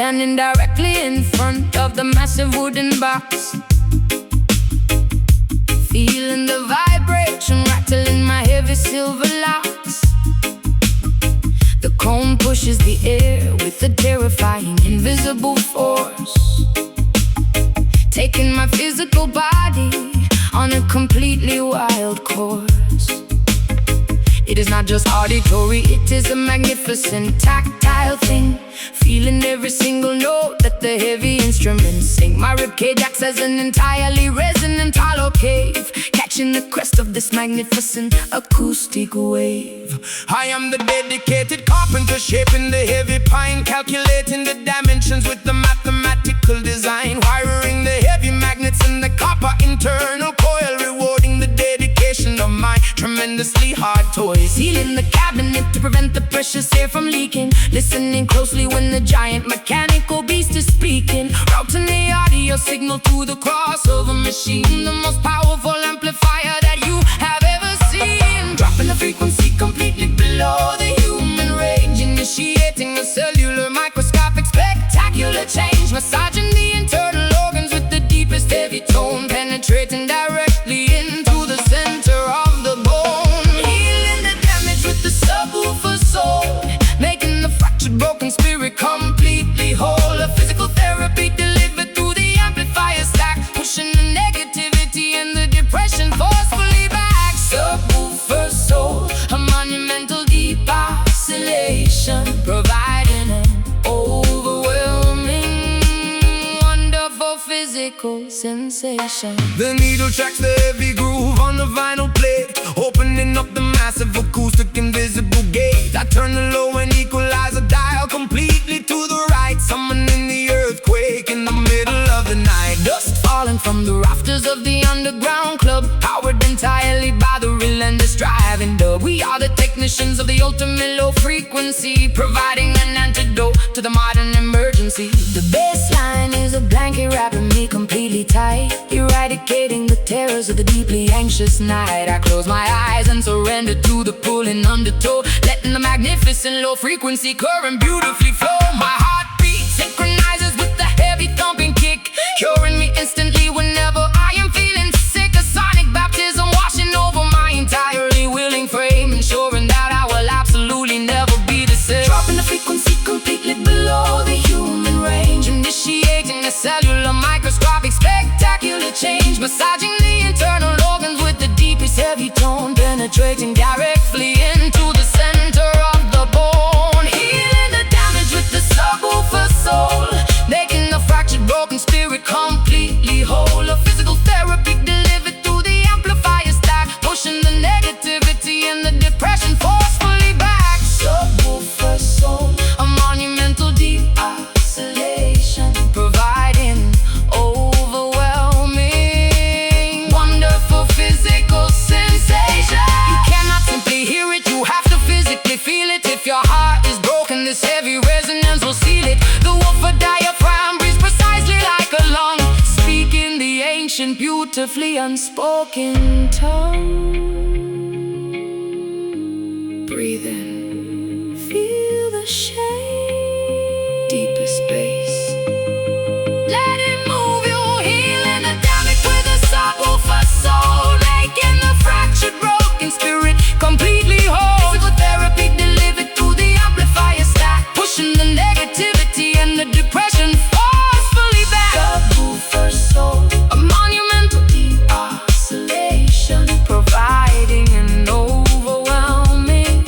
standing directly in front of the massive wooden box, feeling the vibration rattling my heavy silver locks. The cone pushes the air with a terrifying invisible force, taking my physical body on a completely wild course. It is not just auditory, it is a magnificent tactile thing, feeling every single note that the heavy instruments sing. My ribcage acts as an entirely resonant hollow cave, catching the crest of this magnificent acoustic wave. I am the dedicated carpenter, shaping the heavy pine, calculating the dimensions with the mathematical design, wiring the heavy magnets in the copper internal coil, rewarding the dedication of my tremendously hard toys. Sealing the cabinet to prevent the precious air from leaking, listening closely when the giant mechanical beast is speaking, routing the audio signal to the crossover machine, the most powerful amplifier that you have ever seen, dropping the frequency completely below the human range, initiating a cellular microscopic spectacular change, massaging the internal organs with the deepest heavy tone, penetrating directly into the center of the bone, healing the damage with the subwoofer soul, making the fractured broken spirit completely whole. A physical therapy delivered through the amplifier stack, pushing the negativity and the depression forcefully back. Subwoofer soul, a monumental deep oscillation, providing an overwhelming, wonderful physical sensation. The needle tracks the heavy groove on the vinyl plate, opening up the massive acoustic invisible gate. I turn the low and equalizer dial completely to the right, summoning the earthquake in the middle of the night. Dust falling from the rafters of the underground club, powered entirely by the relentless driving dub. We are the technicians of the ultimate low frequency, providing an antidote to the modern emergency. The bassline is a blanket wrapping me completely tight, eradicating the terrors of the deeply anxious night. I close my eyes and surrender to the pulling undertow, letting the magnificent low frequency current beautifully flow. My heartbeat synchronizes with the heavy thumping kick, curing me instantly whenever I am feeling sick. A sonic baptism washing over my entirely willing frame, ensuring that I will absolutely never be the same. Dropping the frequency completely below the human range, initiating a cellular microscopic spectacular change, massaging the internal organs with the deepest heavy tone, penetrating directly into the center of the bone, healing the damage with the subwoofer soul, making the fractured broken spirit completely whole. A physical therapy delivered through the amplifier stack, pushing the negativity and the depression forcefully back. Subwoofer soul, a monumental deep oscillation, providing overwhelming, wonderful physical sensation. You cannot simply hear it, you have to physically feel it. If your heart is broken, this heavy resonance will seal it. The woofer diaphragm breathes precisely like a lung, speaking the ancient, beautifully unspoken tongue. Breathe in, feel the shade, deepest bass. Let it move you, healing the damage with a subwoofer soul, making the fractured broken spirit completely whole. Physical therapy delivered through the amplifier stack, pushing the negativity and the depression forcefully back. Subwoofer soul, a monumental deep oscillation, providing an overwhelming,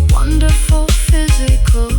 wonderful physical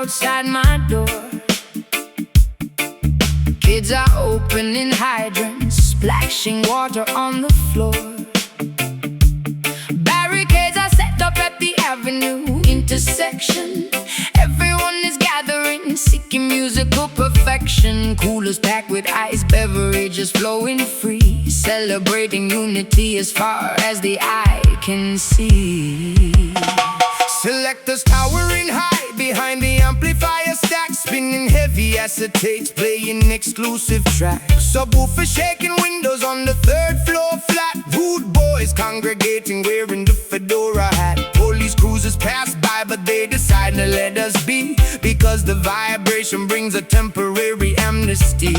outside my door. Kids are opening hydrants, splashing water on the floor. Barricades are set up at the avenue intersection. Everyone is gathering, seeking musical perfection. Coolers packed with ice, beverages flowing free, celebrating unity as far as the eye can see. Selectors towering high behind the amplifier stack, spinning heavy acetates, playing exclusive tracks. Subwoofers shaking windows on the third floor flat. Rude boys congregating wearing the fedora hat. Police cruisers pass by but they decide to let us be, because the vibration brings a temporary amnesty.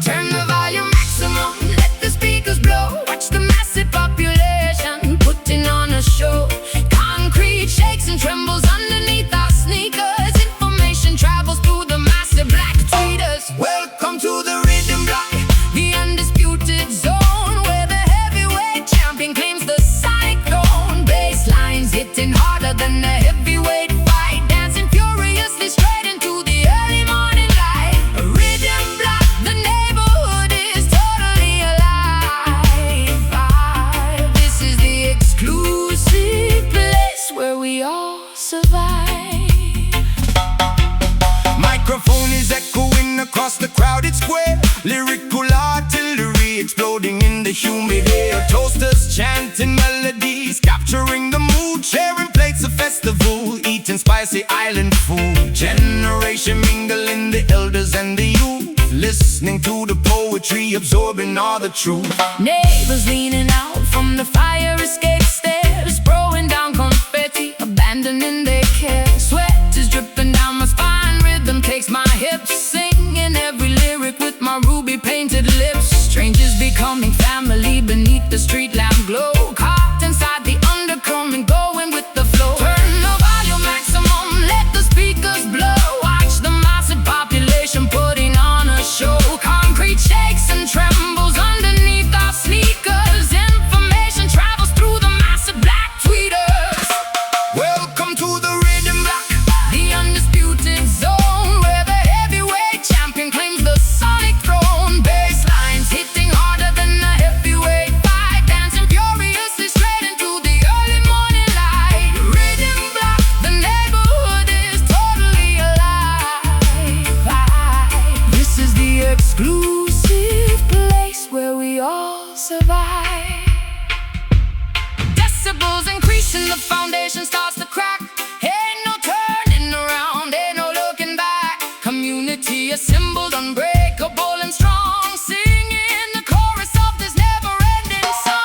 Turn the volume maximum, let the speakers blow. Watch the massive population putting on a show. Concrete shakes and trembles underneath our sneakers. Information travels through the massive black tweeters. Welcome to the rhythm block, The undisputed zone, where the heavyweight champion claims the sonic throne. Basslines hitting harder than the heavyweight fight, dancing furiously straight into the early morning light. A rhythm block, the neighborhood is totally alive. This is the exclusive place where we all survive. microphone is echoing across the crowded square. Lyrical artillery exploding in the humid air. Toasters chanting melodies, capturing the mood, sharing plates of festival, eating spicy island food. Generation mingling, the elders and the youth, listening to the poetry, absorbing all the truth. Neighbors leaning out from the fire escape stairs, throwing down confetti, abandoning their care. Sweat is dripping down my spine, rhythm takes my hips, singing every lyric with my ruby painted lips. Strangers becoming family beneath the street lamp glow, caught inside the undercurrent, going with the flow. Turn the volume maximum, let the speakers blow. Watch the massive population putting on a show. Concrete shakes and trembles underneath our sneakers. Information travels through the massive black tweeters. Welcome to the rhythm block, The undisputed zone, where the heavyweight champion claims the sonic throne. Basslines hitting harder than a heavyweight fight, dancing furiously straight into the early morning light. Rhythm block, the neighborhood is totally alive. This is the exclusive place where we all survive. Decibels increasing, the foundation starts to crack. Ain't no turning around, ain't no looking back. Community assembled, unbreakable and strong, singing the chorus of this never-ending song.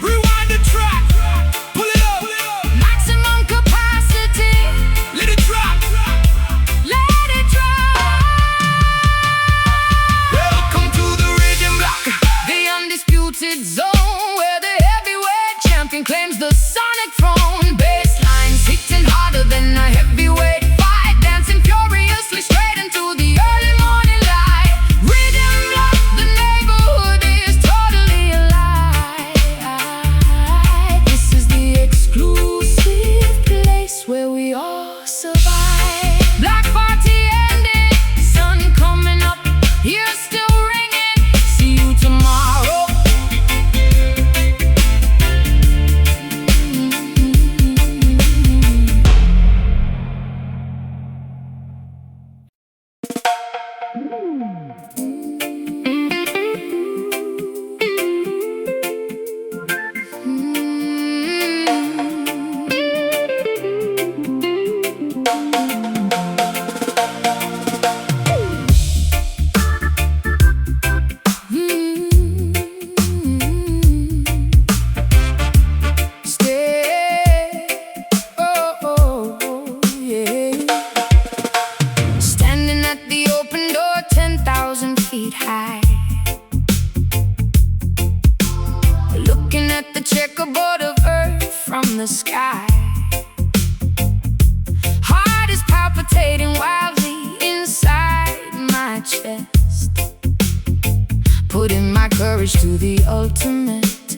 rewind the track, pull it up, Maximum capacity, let it drop. let it drop. Welcome to the rhythm block, The undisputed zone, where the heavyweight champion claims the sonic throne. Basslines hitting harder than a heavyweight fight, dancing furiously straight into the early morning light. Rhythm block, the neighborhood is totally alive. This is the exclusive place where we all survive. Black party ending, sun coming up, ears still ringing. See you tomorrow. Standing at the open door, 10,000 feet high, looking at the checkerboard of earth from the sky. Heart is palpitating wildly inside my chest, putting my courage to the ultimate.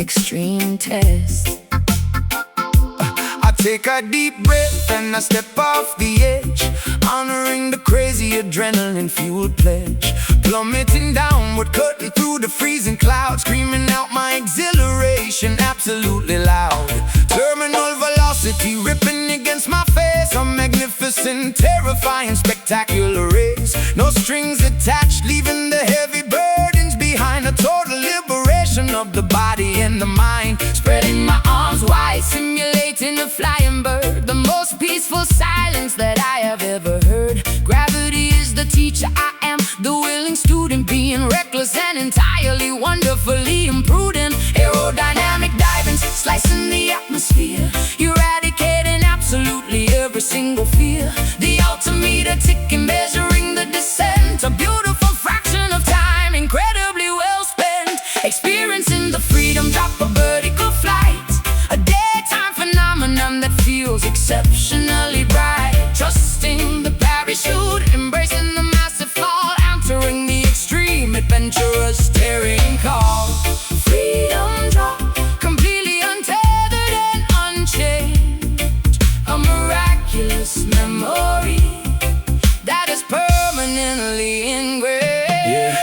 extreme test. I take a deep breath and I step off the edge, honoring the crazy adrenaline-fueled pledge. Plummeting downward, cutting through the freezing clouds, screaming out my exhilaration absolutely loud. Terminal velocity ripping against my face, a magnificent, terrifying, spectacular race. No strings attached, leaving the heavy burdens behind. A total liberation of the body and the mind. Spreading my arms wide, simulating a flying bird. The most peaceful silence that I have ever heard. Gravity is the teacher, I am the willing student, being reckless and entirely wonderfully imprudent. Aerodynamic diving, slicing the atmosphere, eradicating absolutely every single fear. The altimeter ticking, measuring the descent, a beautiful fraction of time, incredibly well spent. Experiencing the freedom drop, a vertical flight, a daytime phenomenon that feels exceptionally bright. Trusting the parachute, embracing the massive fall, entering the extreme, adventurous, daring call. Freedom drop, completely untethered and unchained. A miraculous memory that is permanently engraved. Yeah,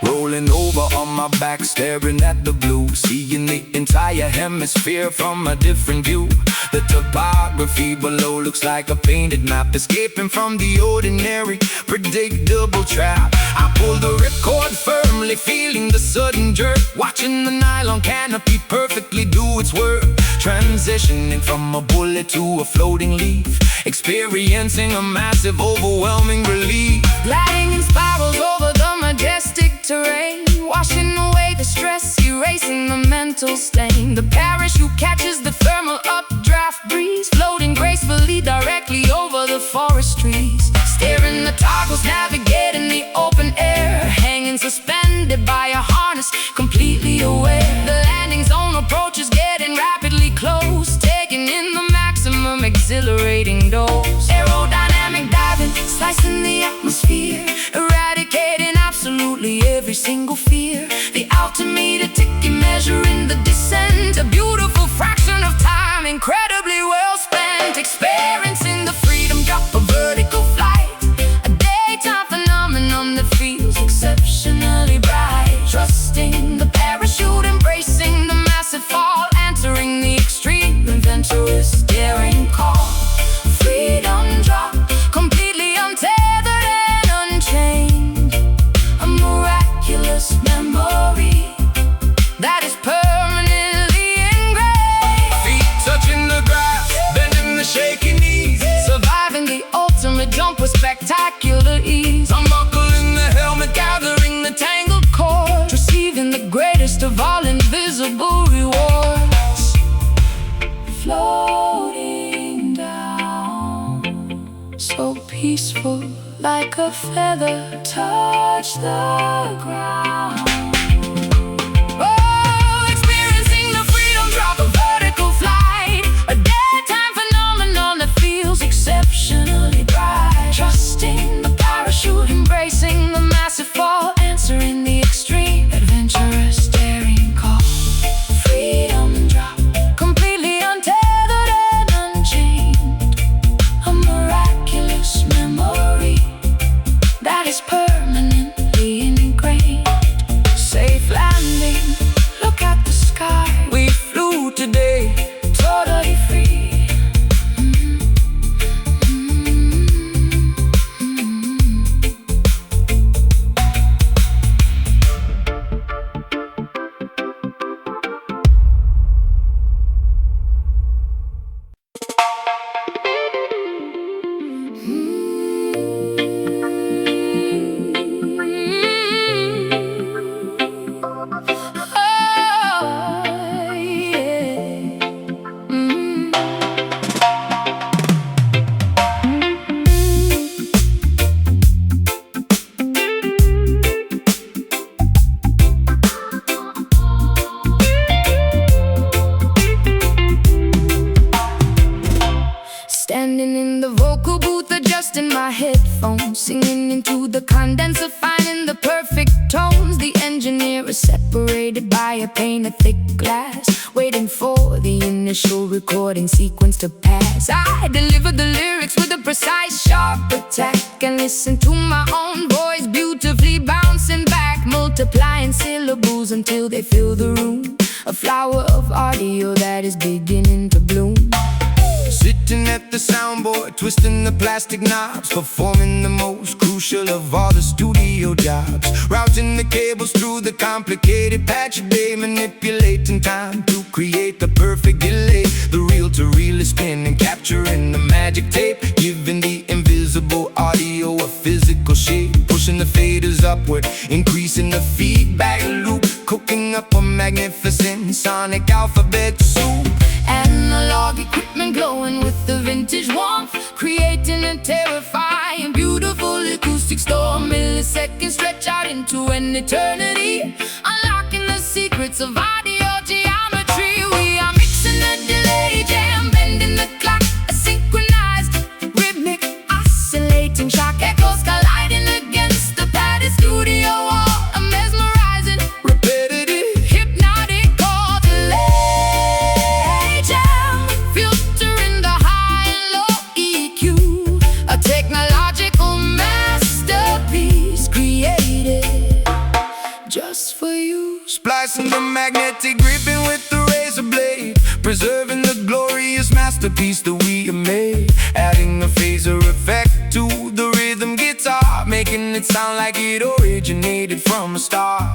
rolling over on my back, staring at the blue, seeing the entire hemisphere from a different view. The topography below looks like a painted map, escaping from the ordinary, predictable trap. I pull the ripcord firmly, feeling the sudden jerk, watching the nylon canopy perfectly do its work. Transitioning from a bullet to a floating leaf, experiencing a massive, overwhelming relief. Gliding in spirals over the majestic terrain, washing away the stress, erasing the mental stain. The parachute catches the thermal updraft breeze, floating gracefully directly over the forest trees. Steering the toggles, navigating the open air, hanging suspended by a harness, completely aware. The landing zone approaches, getting rapidly close, taking in the maximum exhilarating dose. Aerodynamic diving, slicing the atmosphere, eradicating absolutely every single fear. The altimeter ticking, measuring the descent, a beautiful fraction of time, incredibly well spent. Experiencing the freedom drop, a vertical flight, a daytime phenomenon that feels exceptionally bright. Trusting the parachute, embracing the massive fall, entering the extreme, adventurous, daring call. Freedom drop, completely untethered and unchained. A miraculous memory that is permanently engraved. Feet touching the grass, bending the shaky knees, Surviving the ultimate jump with spectacular ease. unbuckling the helmet, Gathering the tangled cords, receiving the greatest of all invisible rewards. Floating down, so peaceful, like a feather touch the ground. Oh, experiencing the freedom drop, a vertical flight, a daytime phenomenon that feels exceptionally bright. Trusting the parachute, embracing the massive fall, answering the extreme, adventurous, daring call. Freedom drop, completely untethered and unchained. A miraculous memory that is permanently ingrained. Safe landing, look at the sky. We flew today, totally free. headphones, singing into the condenser, finding the perfect tones. The engineer is separated by a pane of thick glass. waiting for the initial recording sequence to pass. I deliver the lyrics with a precise, sharp attack, and listen to my own voice beautifully bouncing back, multiplying syllables until they fill the room. A flower of audio that is beginning to bloom. Sitting at the soundboard, twisting the plastic knobs, performing the most crucial of all the studio jobs. Routing the cables through the complicated patch of day, manipulating time to create the perfect delay. The reel-to-reel is spinning, capturing the magic tape, giving the invisible audio a physical shape. Pushing the faders upward, increasing the feedback loop, cooking up a magnificent sonic alphabet soup. Analog equipment glowing with the vintage warmth, creating a terrifying, beautiful acoustic storm. Milliseconds stretch out into an eternity, unlocking the secrets of audio geometry. We are mixing the delay jam, bending the clock, a synchronized, rhythmic, oscillating shock echoes colliding against the padded studio wall. A mesmerizing, repetitive, hypnotic chord delay jam, filtering the high and low EQ. A technological masterpiece created just for you. Splicing the magnetic ribbon with the razor blade, preserving the glorious masterpiece that we have made. Adding a phaser effect to the rhythm guitar, making it sound like it originated from a star.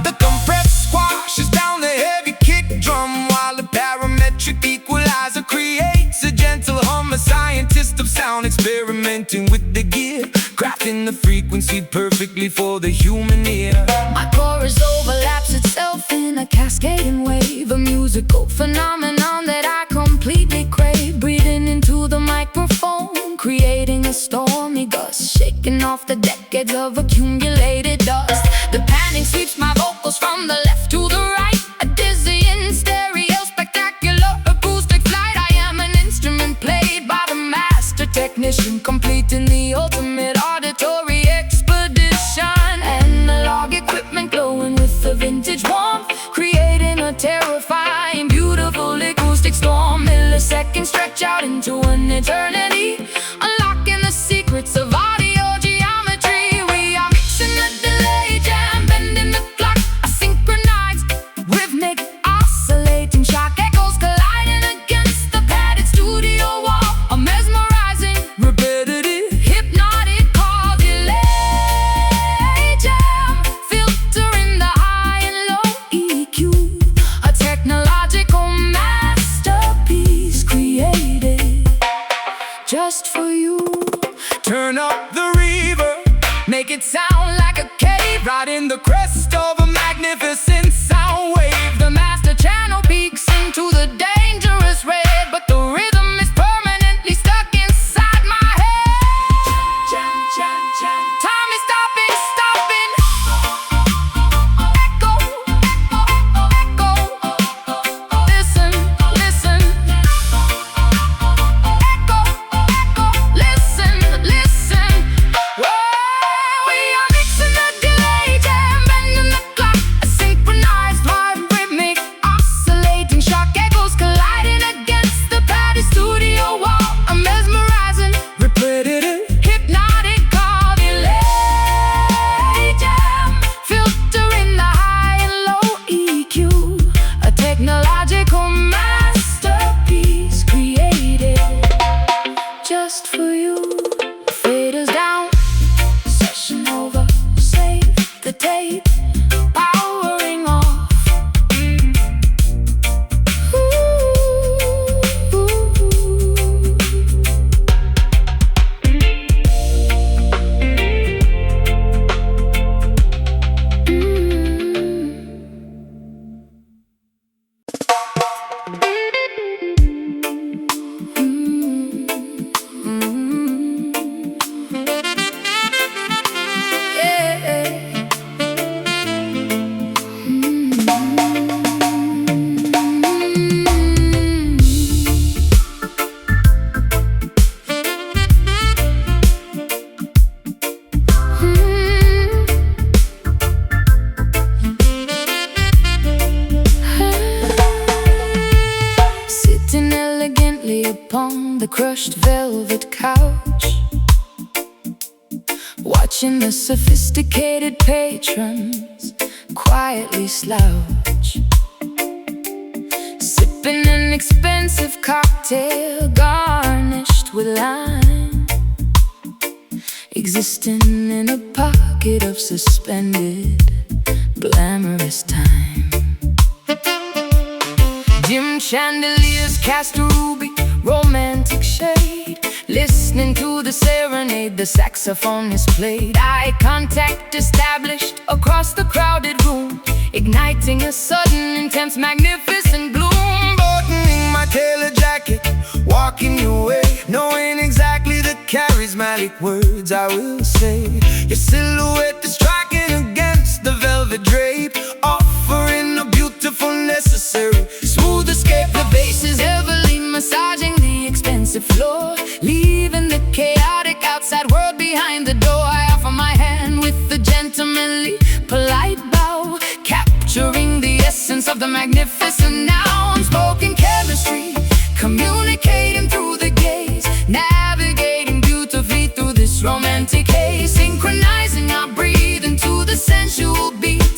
The compressed squashes down the heavy kick drum, while the parametric equalizer creates a gentle hum. A scientist of sound experimenting with the gear, crafting the frequency perfectly for the human ear. My chorus overlaps itself in a cascading wave, a musical phenomenon that I completely crave. Breathing into the microphone, creating a stormy gust, shaking off the decades of accumulated dust. The panic sweeps my vocals from the left to the right, a dizzying stereo, spectacular acoustic flight. I am an instrument played by the master technician, completing the ultimate auditory expedition. Analog equipment glowing with the vintage warmth, creating a terrifying, beautiful acoustic storm. Milliseconds stretch out into an eternity, unlocking the secrets of audio geometry. We are mixing the delay jam, bending the clock, a synchronized, rhythmic, oscillating shock echoes colliding against the padded studio wall. A mesmerizing, Repetitive, hypnotic chord delay jam, filtering the high and low EQ. A technological masterpiece created just for you. turn up the reverb, Make it sound like a cave, riding the crest of a magnificent sound wave. the master channel peaks into the dangerous red, but the rhythm is permanently stuck inside my head. Time is stopping, stopping. Echo, echo, echo. Listen, listen. Echo, echo. Listen, listen. We are mixing the delay jam, bending the clock, a synchronized hard rhythmic, oscillating shock echoes colliding against the padded studio wall. A mesmerizing, repetitive, hypnotic chord delay jam, filtering the high and low EQ. A technological masterpiece created just for you. Faders down, session over, save the tape, powering off. Yeah. the crushed velvet couch, watching the sophisticated patrons quietly slouch, sipping an expensive cocktail garnished with lime, existing in a pocket of suspended glamorous time. Dim chandeliers cast a ruby romantic shade, listening to the serenade the saxophonist played. Eye contact established across the crowded room, igniting a sudden, intense, magnificent gloom. Buttoning my tailor jacket, walking your way, knowing exactly the charismatic words I will say. Your silhouette is striking against the velvet drape, offering a beautiful, necessary smooth escape. The bass is heavily massaging the expensive floor, leaving the chaotic outside world behind the door. I offer my hand with a gentlemanly, polite bow, capturing the essence of the magnificent now. Unspoken chemistry, communicating through the gaze, navigating beautifully through this romantic haze, synchronizing our breathing to the sensual beat,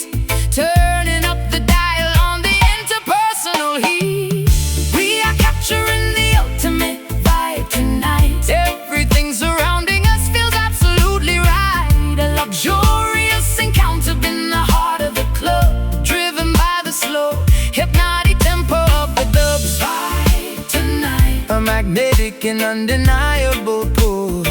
turning up the dial on the interpersonal heat. We are capturing the ultimate vibe tonight. Everything surrounding us feels absolutely right. A luxurious encounter in the heart of the club, driven by the slow, hypnotic tempo of the dub's vibe tonight. A magnetic and undeniable pull,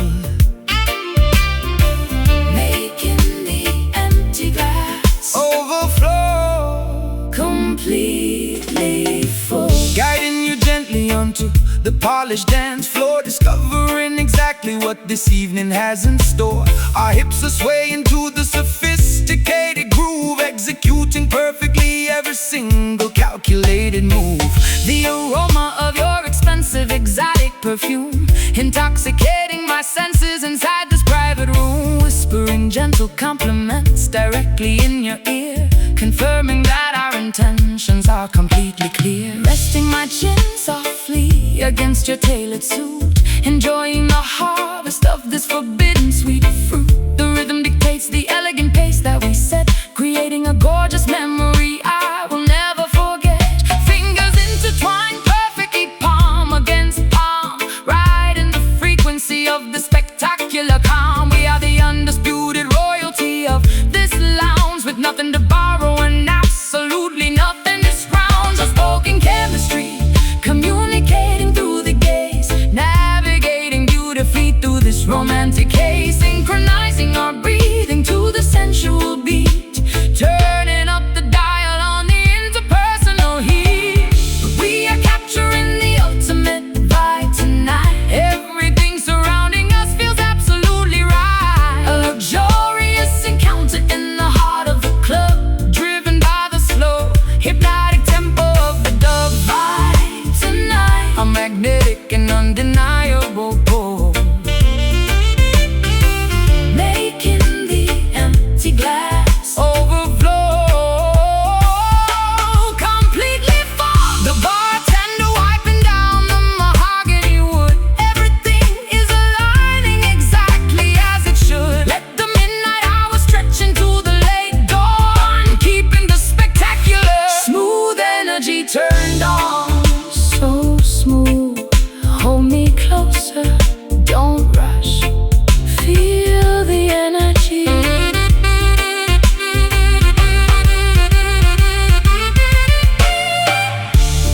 making the empty glass overflow, completely full, guiding you gently onto the polished dance floor, discovering exactly what this evening has in store. Our hips are swaying to the sophisticated groove, executing perfectly every single calculated move. the aroma of your expensive exotic perfume, intoxicating my senses inside this private room, whispering gentle compliments directly in your ear, confirming that our intentions are completely clear. Resting my chin softly against your tailored suit, enjoying the harvest of this forbidden sweet fruit. The rhythm dictates the elegant pace that we set, creating a gorgeous memory I will never forget. Fingers intertwined perfectly, palm against palm, right in the frequency of the spectacular calm. We are the undisputed royalty of this lounge, with nothing to borrow and absolutely nothing to scrounge. Unspoken chemistry, communicating through the gaze, navigating beautifully through this romantic haze, synchronizing our breathing to the sensual beat, turning up the dial on the interpersonal heat. We are capturing the ultimate vibe tonight. Everything surrounding us feels absolutely right. A luxurious encounter in the heart of the club, driven by the slow, hypnotic tempo of the dub vibe tonight. A magnetic and undeniable pull, making the empty glass overflow, completely full. The bartender wiping down the mahogany wood, everything is aligning exactly as it should. Let the midnight hour stretch into the late dawn, keeping the spectacular smooth energy turned on. So smooth, hold me closer, don't rush, feel the energy.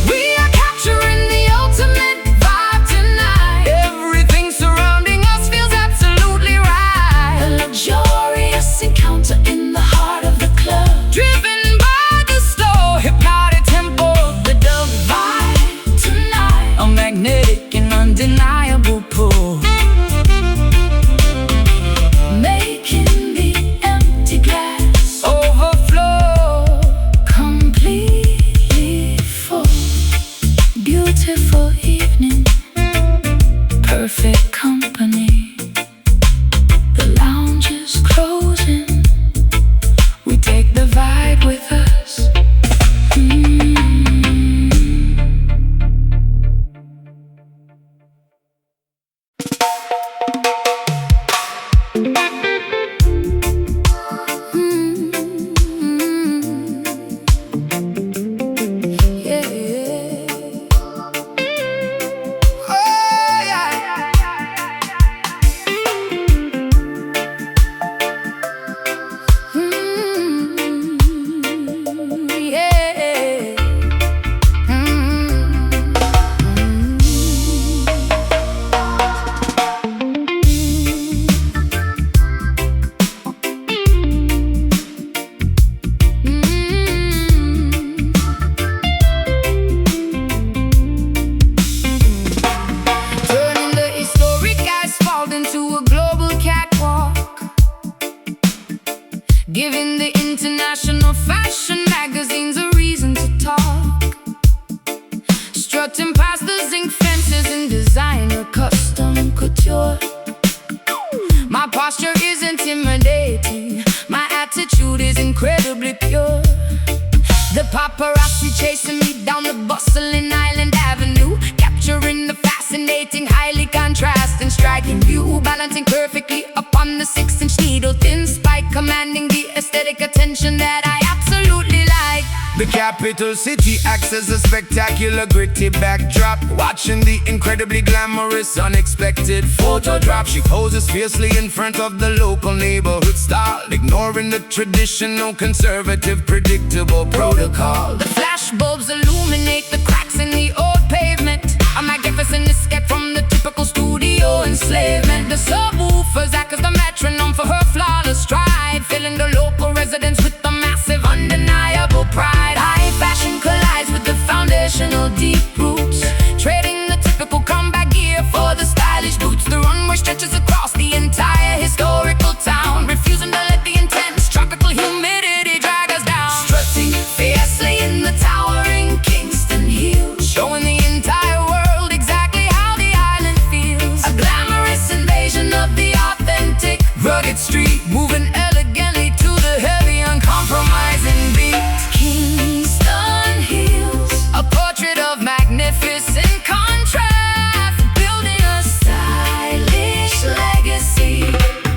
We are capturing the ultimate vibe tonight. everything surrounding us feels absolutely right. A luxurious encounter in the heart of the club, Driven by the slow, hypnotic tempo of the dub vibe tonight. a magnetic and undeniable pull, Making the empty glass overflow, completely full. Beautiful evening, perfect company. The lounge is closing, we take the vibe with us. in the international fashion magazines, a reason to talk. Strutting past the zinc fences in designer custom couture. My posture is intimidating, my attitude is incredibly pure. The paparazzi chasing me down the bustling Island Avenue, capturing the fascinating, highly contrasting, striking view, balancing perfectly upon the 6-inch needle, thin spike, commanding the aesthetic attention that I absolutely like. The capital city acts as a spectacular, gritty backdrop, watching the incredibly glamorous, unexpected photo drop. She poses fiercely in front of the local neighborhood style, ignoring the traditional, conservative, predictable protocol. The flash bulbs illuminate the cracks in the old pavement, a magnificent escape from the typical studio enslavement. The subwoofers act as the metronome for her flawless stride, filling the local residents with the massive, undeniable pride. High fashion collides with the foundational deep roots, trading the typical combat gear for the stylish boots. The runway stretches across the entire historical town, refusing to let the intense tropical humidity drag us down. Strutting fiercely in the towering Kingston hills, showing the entire world exactly how the island feels. A glamorous invasion of the authentic, rugged street, moving elegantly to the heavy, uncompromising beat. Kingston hills, a portrait of magnificent contrast, building a stylish legacy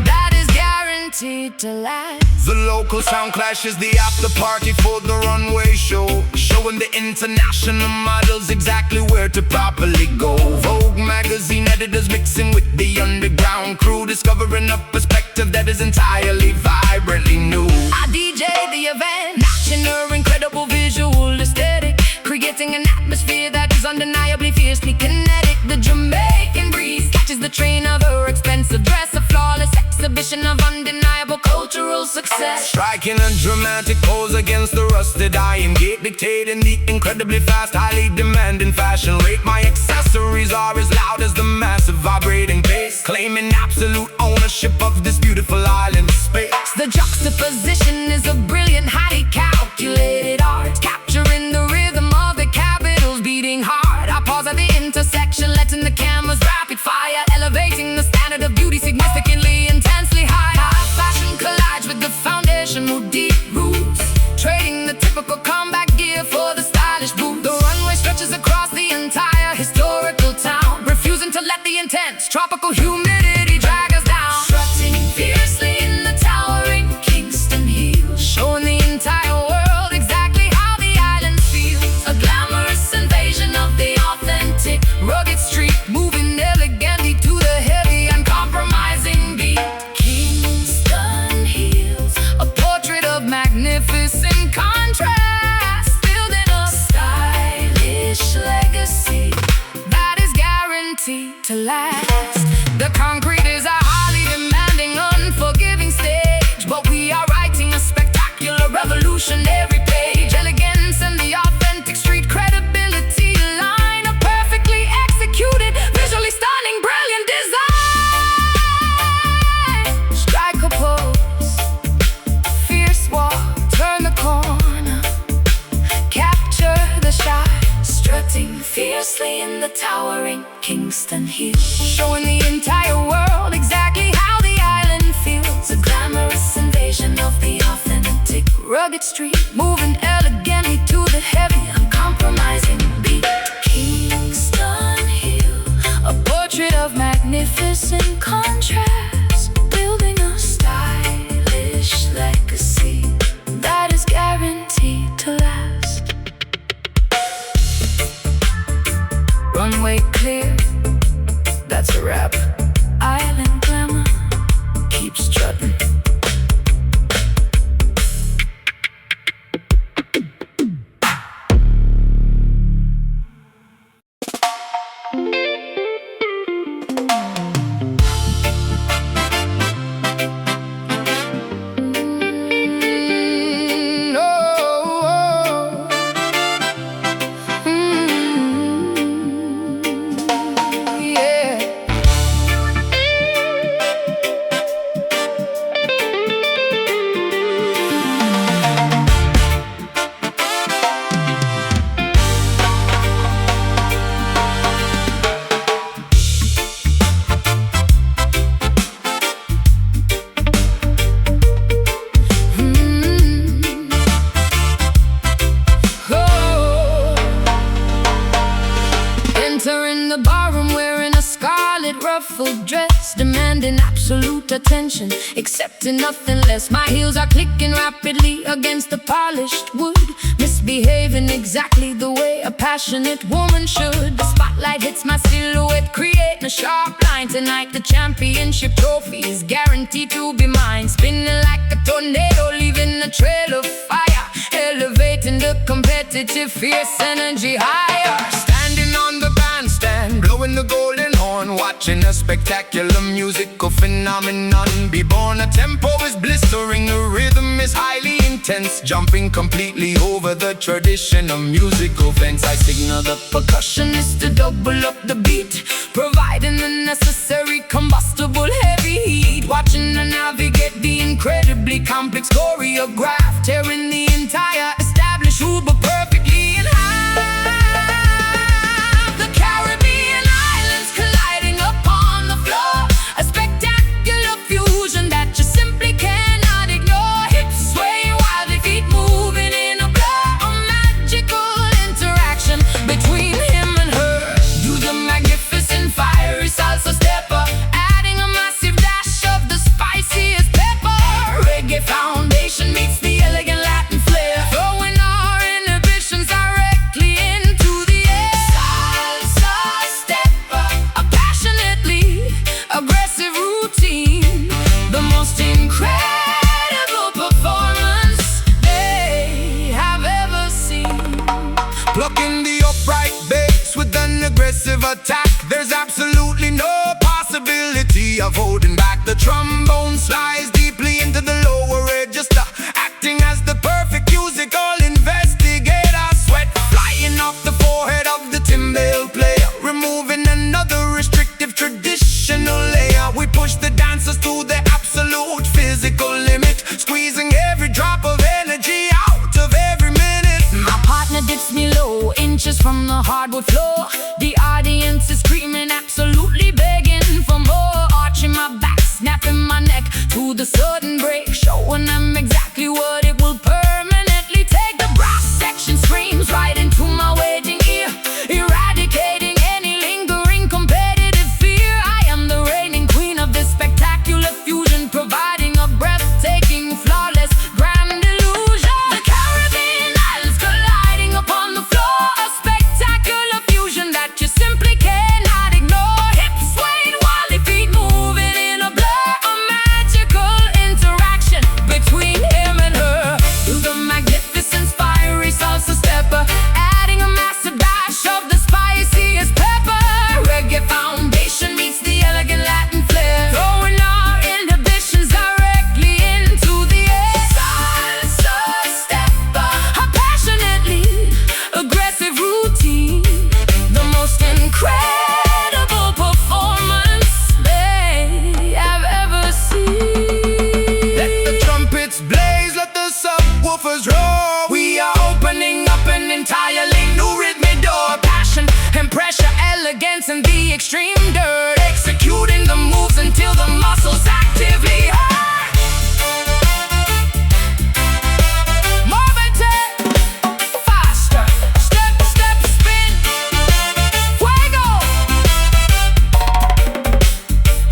that is guaranteed to last. The local sound clashes the after party for the runway show, showing the international models exactly where to properly go. Vogue magazine editors mixing with the underground crew, discovering a perspective that is entirely vibrantly new. I DJ the event, matching her incredible visual aesthetic, creating an atmosphere that is undeniably fiercely kinetic. The Jamaican breeze catches the train of her expensive dress, a flawless exhibition of undeniable cultural success. Striking a dramatic pose against the rusted iron gate, dictating the incredibly fast, highly demanding fashion rate. My accessories are as loud as the massive vibrating bass, claiming absolute ownership of this beautiful island space. The juxtaposition is a brilliant, highly calculated art, capturing the rhythm of the capitals beating hard. I pause at the intersection, letting the cameras rapid fire, elevating the standard of beauty significantly, intensely high. High fashion collides with the foundational deep roots, trading the typical combat gear for the stylish boot. The runway stretches across the entire historical town, refusing to let the intense tropical humidity drag us down. Strutting fiercely in the towering Kingston hills, showing the entire world exactly how the island feels. A glamorous invasion of the authentic, rugged street, moving elegantly to the heavy, uncompromising beat. Kingston hills, a portrait of magnificent contrast, building a stylish legacy that is guaranteed to last. The concrete is a highly demanding, unforgiving stage, but we are writing a spectacular revolutionary page. Elegance and the authentic street credibility line up perfectly executed, visually stunning, brilliant design. Strike a pose, fierce walk, turn the corner, capture the shot. Strutting fiercely in the towering Kingston hills, showing the entire world exactly how the island feels. A glamorous invasion of the authentic, rugged street, moving elegantly to the heavy, uncompromising beat. Kingston hill, a portrait of magnificent contrast, building a stylish legacy that is guaranteed to last. Runway clear, that's a wrap. Island glamour, keep strutting. perfect attention, accepting nothing less. My heels are clicking rapidly against the polished wood, misbehaving exactly the way a passionate woman should. The spotlight hits my silhouette, creating a sharp line. Tonight the championship trophy is guaranteed to be mine. Spinning like a tornado, leaving a trail of fire, elevating the competitive, fierce energy higher. Standing on the bandstand, blowing the golden horn, watching a spectacular musical phenomenon be born. A tempo is blistering, the rhythm is highly intense, jumping completely over the traditional musical fence. I signal the percussionist to double up the beat, providing the necessary combustible heavy heat. Watching her navigate the incredibly complex choreograph, tearing the entire established Uber perfectly in half. The Caribbean islands colliding upon the floor, a spectacular fusion that you simply cannot ignore. Hips swaying while the feet moving in a blur, a magical interaction between him and her. Do the magnificent fiery salsa stepper, adding a massive dash of the spiciest pepper. Reggae foundation meets the elegant Latin flair, throwing our inhibitions directly into the air. Salsa stepper, a passionately aggressive routine, the most incredible performance they have ever seen. plucking the upright bass with an aggressive attack. There's absolutely no possibility of holding back. The trombone slides deeply into the lower register, acting as the perfect musical investigator. Sweat flying off the forehead of the timbale player, removing another restrictive traditional layer. We push the dancers to the absolute physical limit, squeezing every drop of energy out of every minute. My partner dips me low, inches from the hardwood floor. The audience is screaming, absolutely begging for more. Arching my back, snapping my neck to the sudden break, showing them exactly what it will permanently take. The brass section screams right into my waiting ear, eradicating any lingering competitive fear. I am the reigning queen of this spectacular fusion, providing a breathtaking, flawless, grand illusion. The Caribbean islands colliding upon the floor, a spectacular fusion that you simply cannot ignore. Hips swaying while the feet moving in a blur, a magical interaction between him and her. Do the magnificent fiery salsa stepper, adding a massive dash of the spiciest pepper. Reggae foundation meets the elegant Latin flair, throwing our inhibitions directly into the air. Salsa stepper, a passionately aggressive routine, the most incredible performance they have ever seen. Let the trumpets blaze, let the subwoofers roar. We are opening up an entirely new rhythmic door. Passion and pressure, elegance and the extreme dirt, executing the moves until the muscles actively hurt. Movete, faster, step, step, spin, fuego.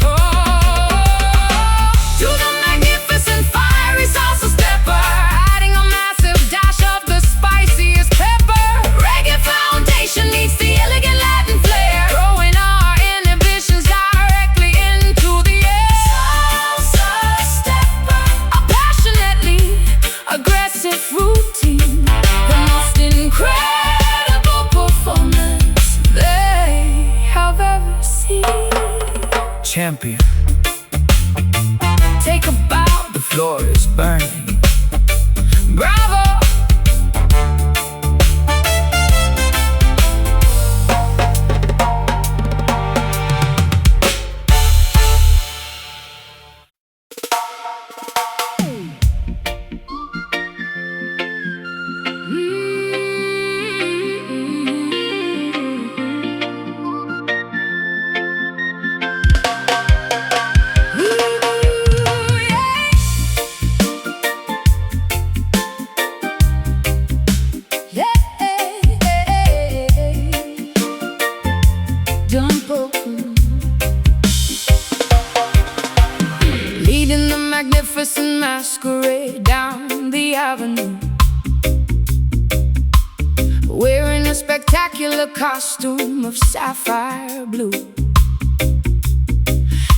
Oh, do the magnificent fiery salsa stepper, adding a massive dash of the spiciest pepper. Reggae foundation meets the elegant Latin flair, throwing our inhibitions directly into the air. Salsa stepper, a passionately aggressive routine, the most incredible performance they have ever seen. Champion, Take a bow, the floor is burning. bravo. wearing a spectacular costume of sapphire blue.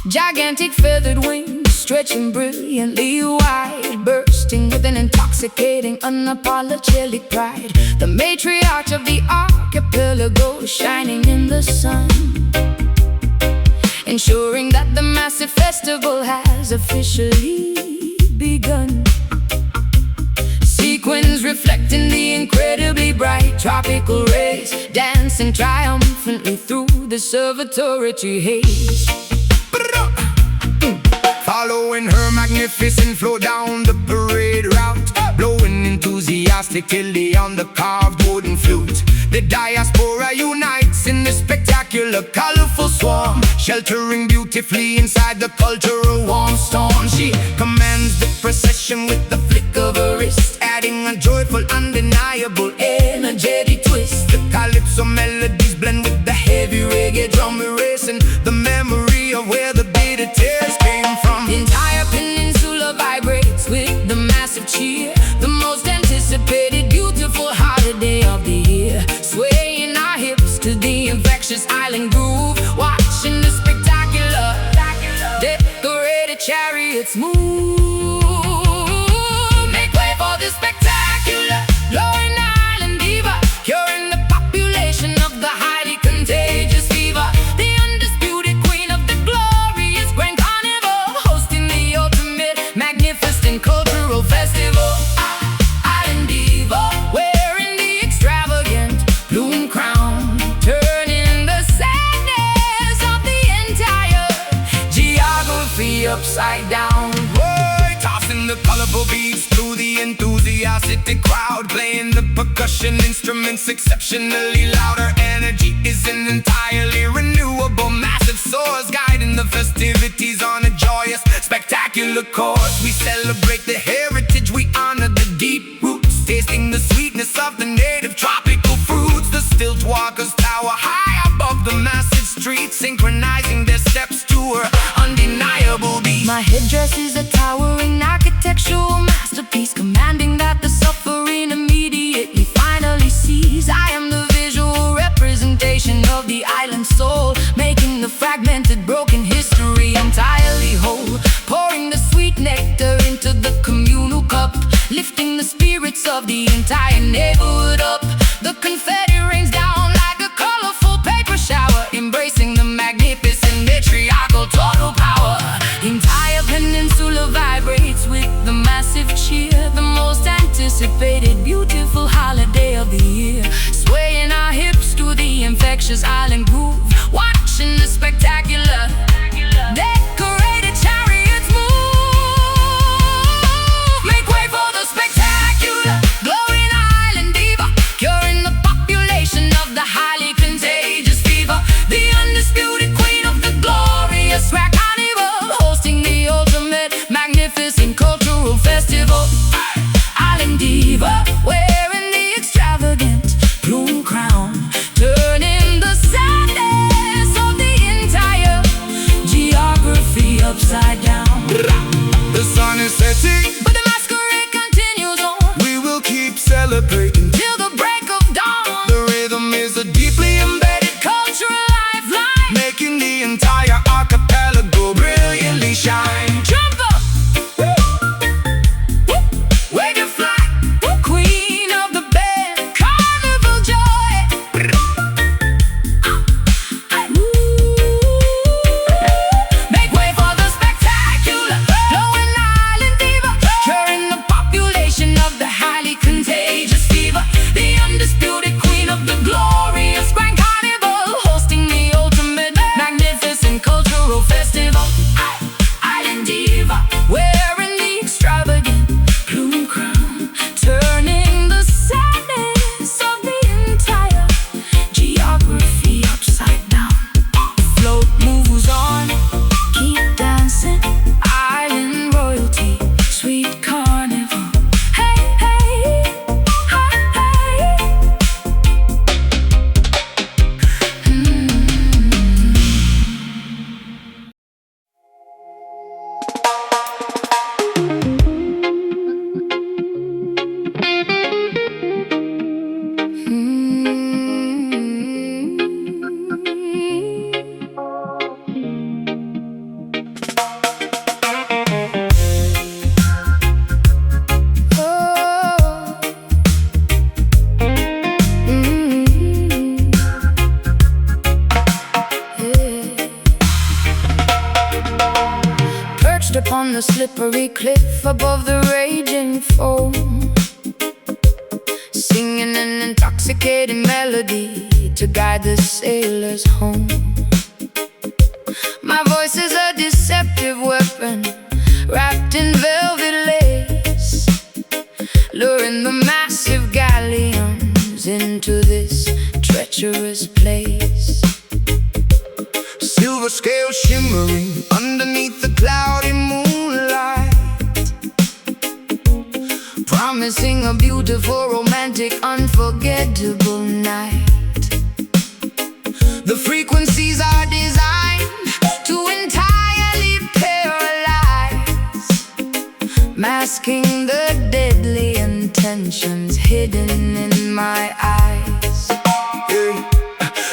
Gigantic feathered wings stretching brilliantly wide, bursting with an intoxicating, unapologetic pride. The matriarch of the archipelago shining in the sun, ensuring that the massive festival has officially begun. Sequins reflecting the incredibly bright tropical rays, dancing triumphantly through the observatory haze. Following her magnificent flow down the parade route, blowing enthusiastically on the carved wooden flute. The diaspora unites in the spectacular, colorful swarm, sheltering beautifully inside the cultural warm storm. She commands the procession with the flick of her wrist, adding a joyful, undeniable, energetic twist. The calypso melodies blend with the heavy reggae drum erasing the memory of where the bitter tears came from. The entire peninsula vibrates with the massive cheer, the most anticipated, beautiful holiday of the year. Swaying our hips to the infectious island groove, watching the spectacular, decorated chariots move. Make way for the spectacular, glowing island diva, curing the population of the highly contagious fever. The undisputed queen of the glorious grand carnival, hosting the ultimate, magnificent cultural festival. Island diva, wearing the extravagant plume crown, turning the sadness of the entire geography upside down. Boy, tossing the colorful beats through the enthusiastic crowd, playing the percussion instruments exceptionally loud. Her energy is an entirely renewable, massive source, guiding the festivities on a joyous, spectacular course. We celebrate the heritage, we honor the deep roots, tasting the sweetness of the native tropical fruits. The stilt walkers tower high above the massive streets, synchronizing their steps to her undeniable beat. My headdress is a towering architectural masterpiece, commanding that the suffering immediately finally sees. I am the visual representation of the island soul, making the fragmented, broken history entirely whole. Pouring the sweet nectar into the communal cup, lifting the spirits of the entire neighborhood up. The confetti rains down like a colorful paper shower, embracing the magnificent matriarchal total power. The entire peninsula vibrates with the massive cheer, the most anticipated, beautiful holiday of the year. Swaying our hips to the infectious island groove, watching the spectacular, decorated chariots move. Make way for the spectacular, glowing island diva, curing the population of the highly contagious fever. The undisputed queen of the glorious grand carnival, hosting the ultimate, magnificent cultural festival. Island diva, wearing the extravagant plume crown, turning the sadness of the entire geography upside down. The sun is setting, But the masquerade continues on we will keep celebrating. till the break of dawn. The rhythm is a deeply embedded, Cultural lifeline, making the entire archipelago brilliantly shine. jump up, wave your flag, queen of the band, carnival joy. Make way for the spectacular, glowing island diva, curing the population of the highly contagious fever. slippery cliff above the raging foam, singing an intoxicating melody to guide the sailors home. My voice is a deceptive weapon wrapped in velvet lace, luring the massive galleons into this treacherous place. Silver scales shimmering underneath the cloudy moonlight, promising a beautiful, romantic, unforgettable night. the frequencies are designed To entirely paralyze, masking the deadly intentions hidden in my eyes.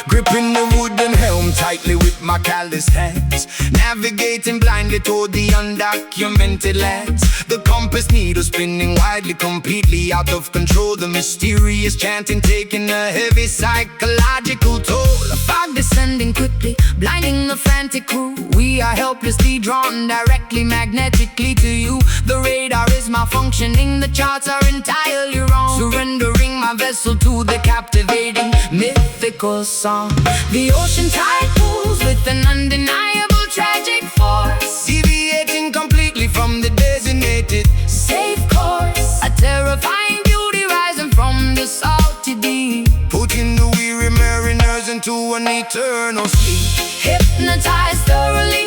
gripping the wooden helm tightly with my calloused hands, navigating blindly toward the undocumented lands. The compass needle spinning widely, completely out of control. The mysterious chanting taking a heavy psychological toll. A fog descending quickly, blinding the frantic crew. We are helplessly drawn directly magnetically to you. The radar is malfunctioning, the charts are entirely wrong. Surrendering my vessel to the captivating, mythical song. The ocean tide pulls with an undeniable tragic force, Deviating completely from the designated safe course. A terrifying beauty rising from the salty deep, putting the weary mariners into an eternal sleep. hypnotized thoroughly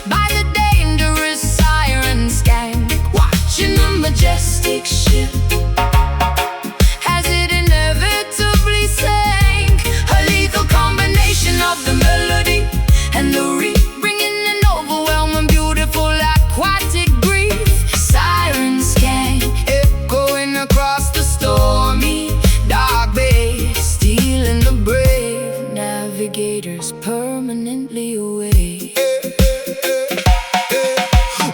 by the dangerous siren skank, watching the majestic ship as it inevitably sank. A lethal combination of the melody and the reef, bringing an overwhelming, beautiful, aquatic grief. Siren skank, Echoing across the stormy, dark bay, stealing the brave navigators permanently away.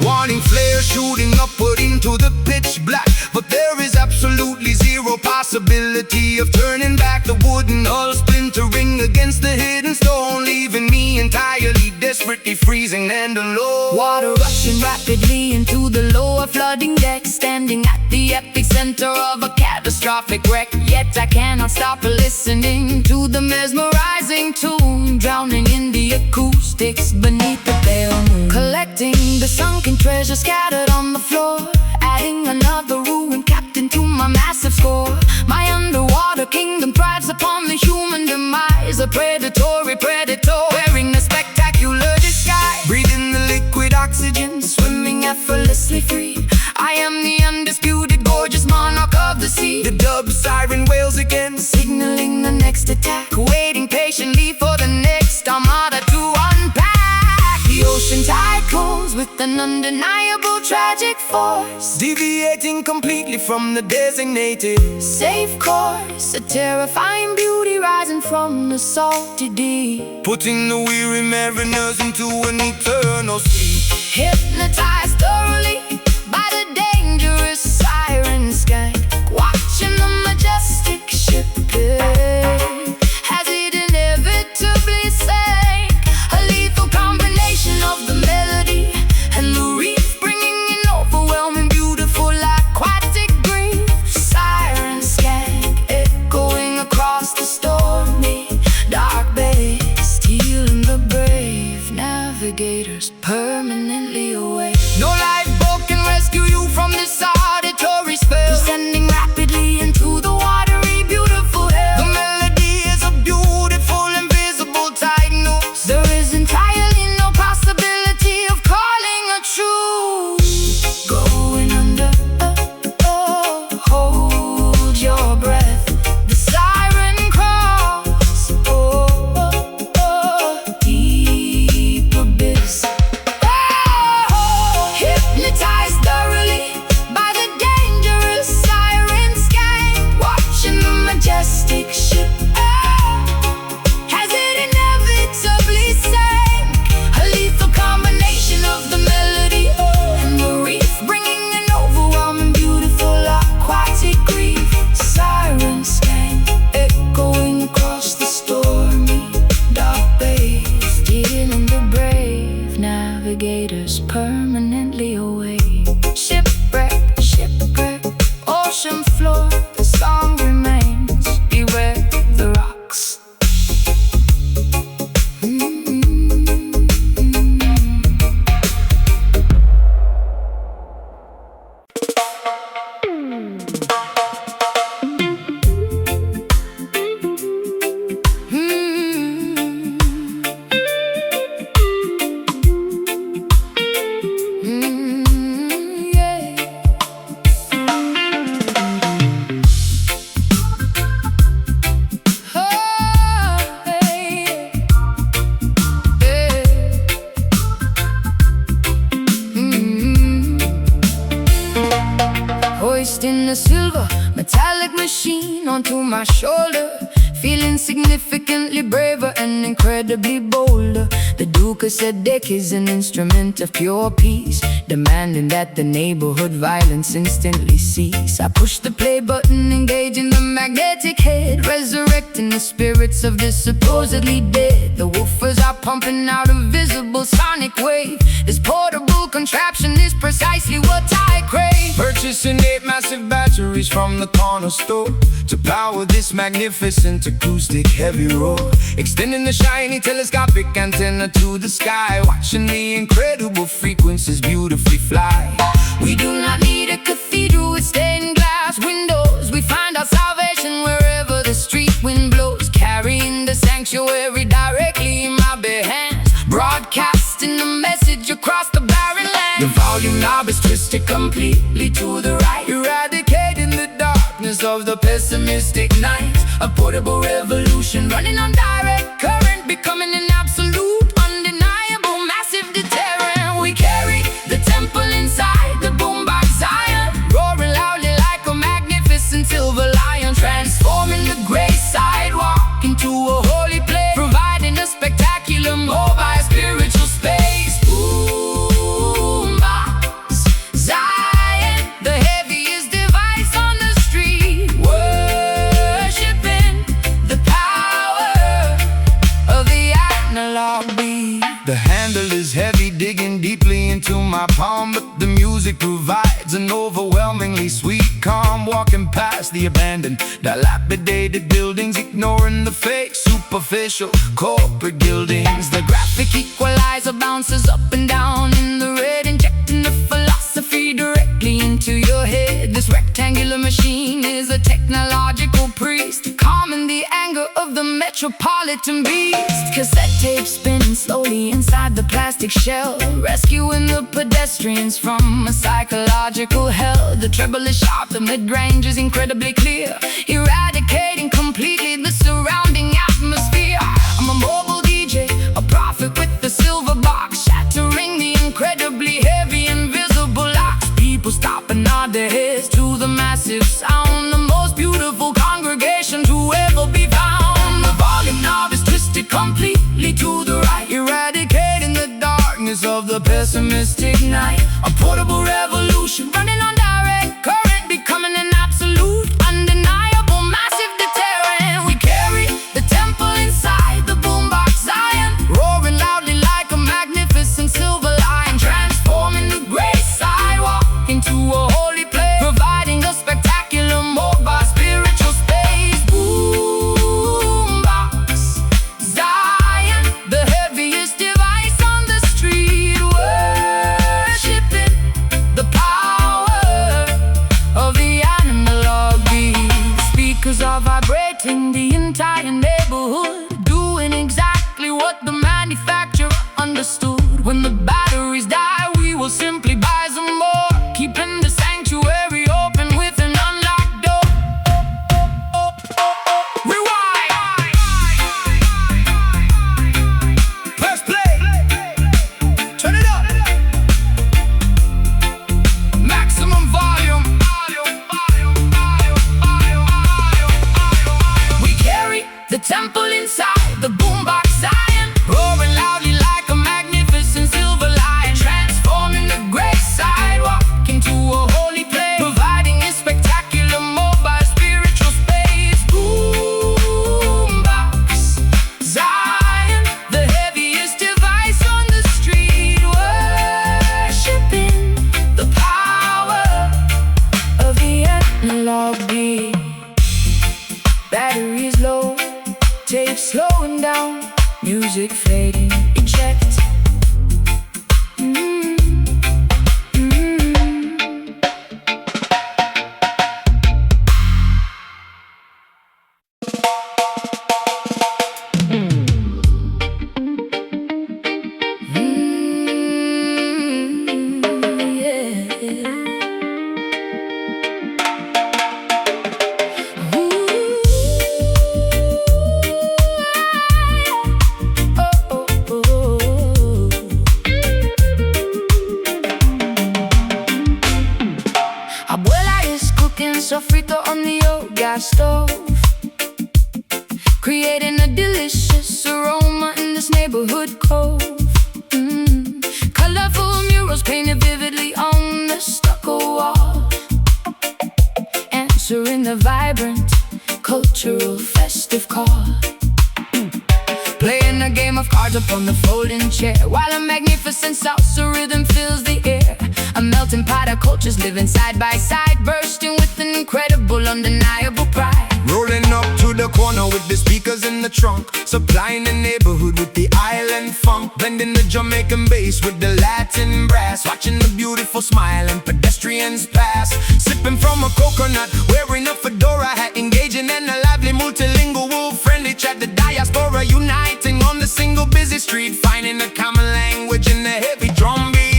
warning flares shooting upward into the pitch black, but there is absolutely zero possibility of turning back. The wooden hull splintering against the hidden stone, leaving me entirely desperately freezing and alone. Water rushing rapidly into the lower flooding deck, standing at the epicenter of a catastrophic wreck. Yet I cannot stop listening to the mesmerizing tune, drowning in the acoustics beneath the pale moon. Collecting the sunken treasure scattered on the floor, adding another ruined captain to my massive score. My underwater kingdom thrives upon the human demise, a predatory predator wearing a spectacular disguise. Breathing the liquid oxygen, Swimming effortlessly free, I am the undisputed gorgeous monarch of the sea. the dub siren wails again, Signaling the next attack, waiting patiently for the next armada to unpack. The ocean tide pulls with an undeniable tragic force, deviating completely from the designated safe course. A terrifying beauty rising from the salty deep, putting the weary mariners into an eternal sleep. hypnotized thoroughly by the dangerous siren skank, watching the majestic ship as it inevitably sank. A lethal combination of the melody and the reef, bringing an overwhelming, beautiful, aquatic grief. Siren skank, echoing across the stormy, dark bay, stealing the brave navigators permanently away. No lifeboat can rescue you floor, the song remains. Beware the rocks. Hoisting a silver metallic machine onto my shoulder, feeling significantly braver and incredibly bolder. The Duke of Sedek is an instrument of pure peace, demanding that the neighborhood violence instantly cease. I push the play button, engaging the magnetic head, resurrecting the spirits of the supposedly dead. The woofers are pumping out a visible sonic wave. This portable contraption is precisely what I crave. Purchasing 8 massive batteries from the corner store to power this magnificent acoustic heavy roar, extending the shiny telescopic antenna to the sky, watching the incredible frequencies beautifully fly. We do not need a cathedral with stained glass windows. We find our salvation wherever the street wind blows, carrying the sanctuary directly in my bare hands, broadcasting the message across the barren land. The volume knob is twisted completely to the right, eradicating the darkness of the pessimistic night. a portable revolution running on direct current, becoming an absolute, undeniable, massive deterrent. We carry the temple inside the boombox Zion, roaring loudly like a magnificent silver lion, transforming the gray sidewalk into a holy place, providing a spectacular mobile spiritual space. Boombox Zion, the heaviest device on the street, worshiping the power of the analog beat. The handle is heavy, digging deeply into my palm, but the music provides an overwhelmingly sweet calm. Walking past the abandoned, dilapidated buildings, ignoring the fake, superficial corporate gildings. The graphic equalizer bounces up and down in the red, injecting the philosophy directly into your head. This rectangular machine is a technological priest, calming the anger of the metropolitan beast. Cassette tape spinning slowly inside the plastic shell, rescuing the pedestrians from a psychological hell. The treble is sharp, the mid-range is incredibly clear, eradicating completely the surrounding atmosphere. I'm a mobile DJ, a prophet with the silver box, shattering the incredibly heavy invisible locks. People stop and nod their heads to the massive sound, the most beautiful congregation to ever be found. The volume knob is twisted completely to the right, eradicating the darkness of the pessimistic night. a portable revolution running on direct current, becoming an absolute, undeniable, massive deterrent. We carry the temple inside the boombox Zion, roaring loudly like a magnificent silver lion, transforming the gray sidewalk into a holy place, providing a spectacular mobile spiritual space. Boombox Zion, the heaviest device on the street, worshiping the power of the analog beat. Speakers are vibrating the entire neighborhood, doing exactly what the manufacturer understood. When the batteries die, we will simply buy some more, keeping the sanctuary open with an unlocked door. Rewind! Press play, turn it up, Maximum volume. We carry the temple inside the boombox Zion, roaring loudly like a magnificent silver lion, transforming the gray sidewalk into a holy place, providing a spectacular mobile spiritual space. Boombox Zion, the heaviest device on the street, worshiping the power of the analog beat. harmony. Batteries low, tape slowing down, music fading, eject. Sofrito on the old gas stove, creating a delicious aroma in this neighborhood cove. Colorful murals painted vividly on the stucco wall, answering the vibrant cultural festive call. Playing a game of cards upon the folding chair, while a magnificent salsa rhythm fills the air. A melting pot of cultures living side by side, bursting with an incredible, undeniable pride. Rolling up to the corner with the speakers in the trunk, supplying the neighborhood with the island funk, blending the Jamaican bass with the Latin brass, watching the beautiful smile and pedestrians pass, sipping from a coconut, wearing a fedora hat, engaging in a lively multilingual friendly chat. The diaspora uniting on the single busy street, finding a common language in the heavy drum beat.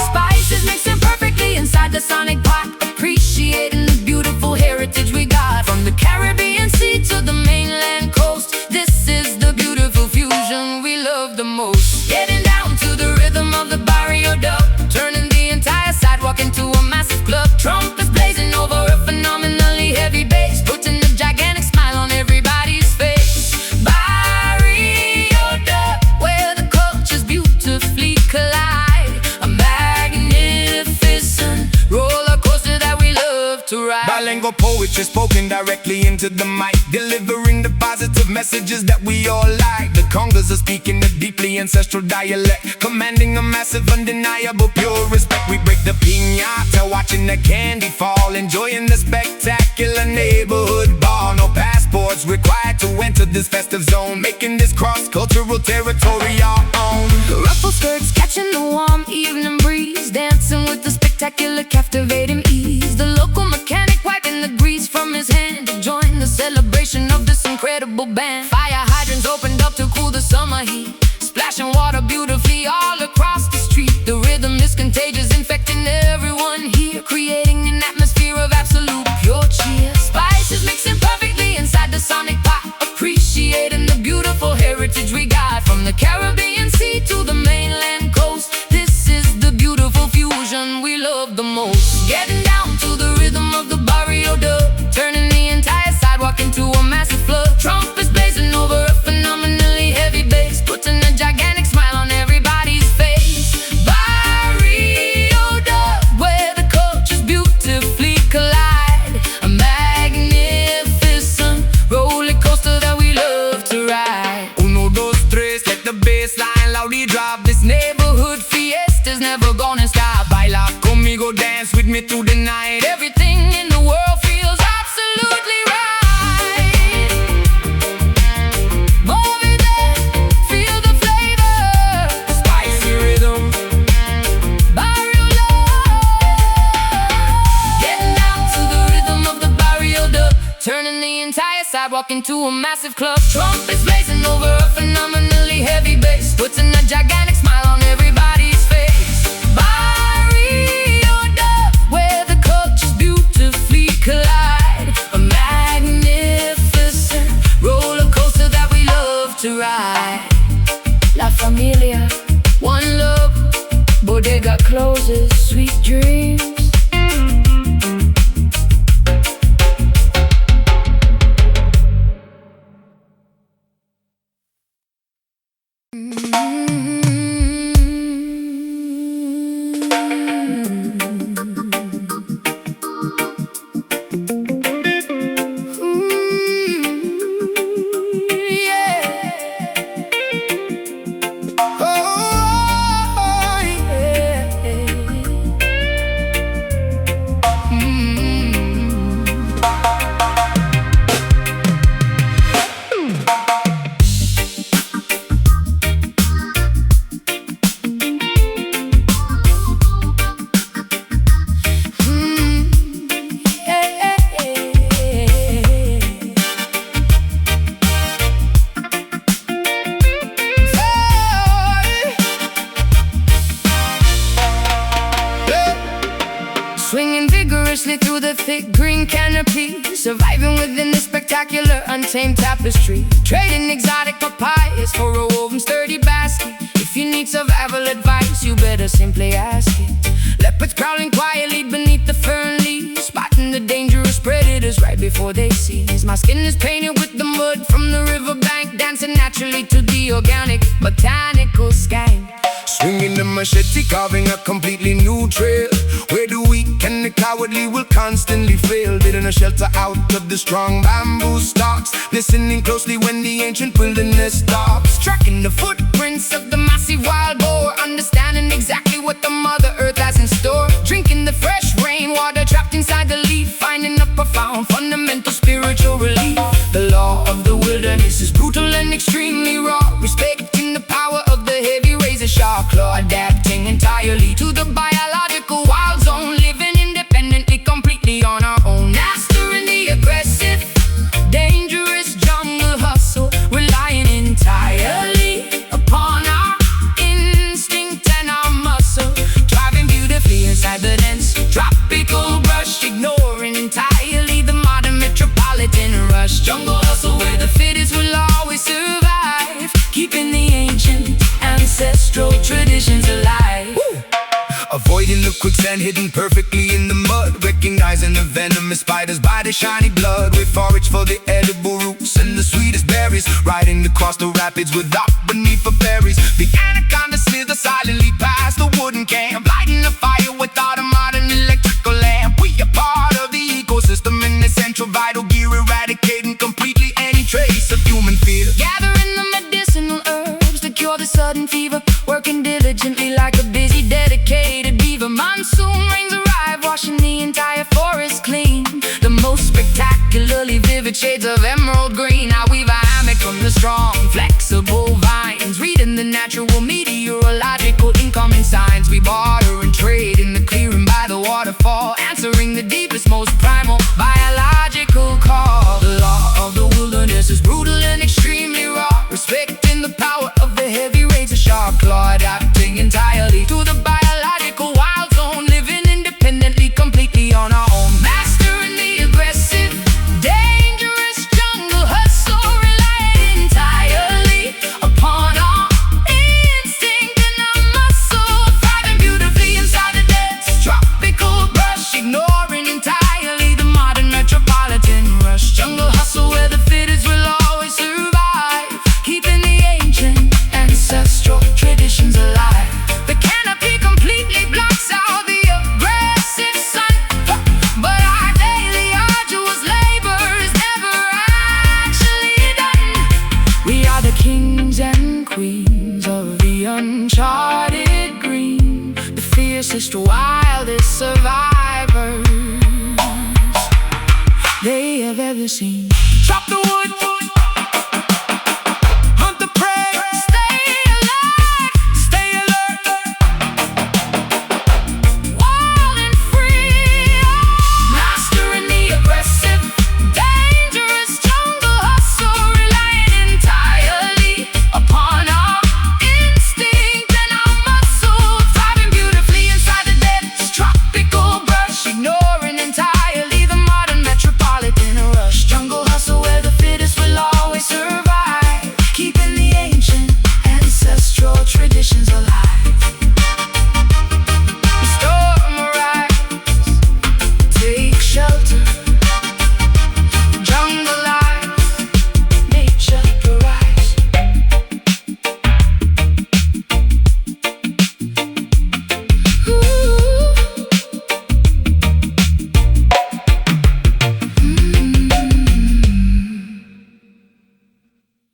Spices mixing perfectly inside the sonic pot, appreciating the beautiful heritage we got. From the Caribbean Sea to the mainland coast, this is the beautiful fusion we love the most. Getting down to the rhythm of the barrio dub, turning the entire sidewalk into a massive club. Trumpets blazing over a phenomenally heavy bass, putting a gigantic smile on everybody's face. Barrio dub, where the cultures beautifully collide, a magnificent roller coaster that we love to ride. Bilingual poetry spoken directly into the mic, delivering the positive messages that we all like. The congas are speaking a deeply ancestral dialect, commanding a massive, undeniable, pure respect. We break the piñata, watching the candy fall, enjoying the spectacular neighborhood ball. No passports required to enter this festive zone, making this cross-cultural territory our own. Ruffled skirts catching the warm evening breeze, dancing with the spectacular, captivating ease. The local mechanic wiping the grease from his hand to join the celebration of this incredible band. Fire hydrants opened up to cool the summer heat, splashing water beautifully all across the street. The rhythm is contagious, infecting everyone here, creating an atmosphere of absolute pure cheer. Spices mixing perfectly inside the sonic pot, appreciating the beautiful heritage we got. From the Caribbean Sea to the mainland coast, this is the beautiful fusion we love the most. Getting down to the rhythm of the barrio dub, turning the entire sidewalk into a massive flood. Trumpets blazing over a phenomenally heavy bass, putting a gigantic smile on everybody's face. Barrio dub, where the cultures beautifully collide, a magnificent roller coaster that we love to ride. Uno, dos, tres, let the bass line loudly drop. This neighborhood fiesta's never gonna stop. Baila conmigo, dance with me through the night. Everything in the world feels absolutely right. Move it, feel the flavor, Spicy rhythm, barrio love. Getting down to the rhythm of the barrio dub, turning the entire sidewalk into a massive club. Trumpets blazing over a phenomenally heavy bass, putting a gigantic smile on everybody's face. Barrio dub, where the cultures beautifully collide, a magnificent roller coaster that we love to ride. La familia, one love, bodega closes, sweet dreams. surviving within this spectacular, untamed tapestry, trading exotic papayas for a woven sturdy basket. If you need survival advice, you better simply ask it. Leopards prowling quietly beneath the fern leaves, spotting the dangerous predators right before they seize. My skin is painted with the mud from the riverbank, dancing naturally to the organic, botanical skank. Swinging the machete, carving a completely new trail, where the weak and the cowardly will constantly fail. Building a shelter out of the strong bamboo stalks, listening closely when the ancient wilderness stops. Tracking the footprints of the massive wild boar, understanding exactly what the Mother Earth has in store. Drinking the fresh rainwater trapped inside the leaf, finding a profound fundamental spiritual relief. The law of the wilderness is brutal and extremely raw, respecting the power of the heavy razor sharp claw, adapting entirely to the biological wild zone, living independently, completely on our own. Mastering the aggressive, dangerous jungle hustle, relying entirely upon our instinct and our muscle, driving beautifully inside the dense tropical brush, ignoring entirely the modern metropolitan rush. Jungle hustle where the fittest will always survive, keeping the ancient ancestral traditions alive. Woo! Avoiding the quicksand, hidden perfectly in the mud, recognizing the venomous spiders by the shiny blood. We forage for the edible roots and the sweetest berries, riding across the rapids without beneath for berries. The anaconda slither silently past the wooden camp, lighting a fire without a modern electrical lamp. We are part of the ecosystem, an essential vital gear, eradicating completely any trace of human fear. Gathering the medicinal herbs to cure the sudden fever, working diligently like a busy, dedicated beaver. Monsoon rains arrive, washing the entire forest clean. The most spectacularly vivid shades of emerald green. I weave a hammock from the strong, flexible vines, reading the natural meteorological incoming signs. We barter and trade in the clearing by the waterfall, answering the deepest, most primal biological call. The law of the wilderness is brutal and extremely raw, respecting the power of the heavy razor sharp claw, adapting entirely to the biological wild zone, living independently, completely on our own. Mastering the aggressive, dangerous jungle hustle, relying entirely upon our instinct and our muscle, thriving beautifully inside the dense tropical brush, ignoring entirely the modern metropolitan rush. Jungle hustle where the fittest will always survive, keeping the ancient ancestral traditions alive. The canopy completely blocks out the aggressive sun, but our daily arduous labor is never actually done. We are the kings and queens of the uncharted green, the fiercest, wildest survivors they have ever seen. Chop the wood,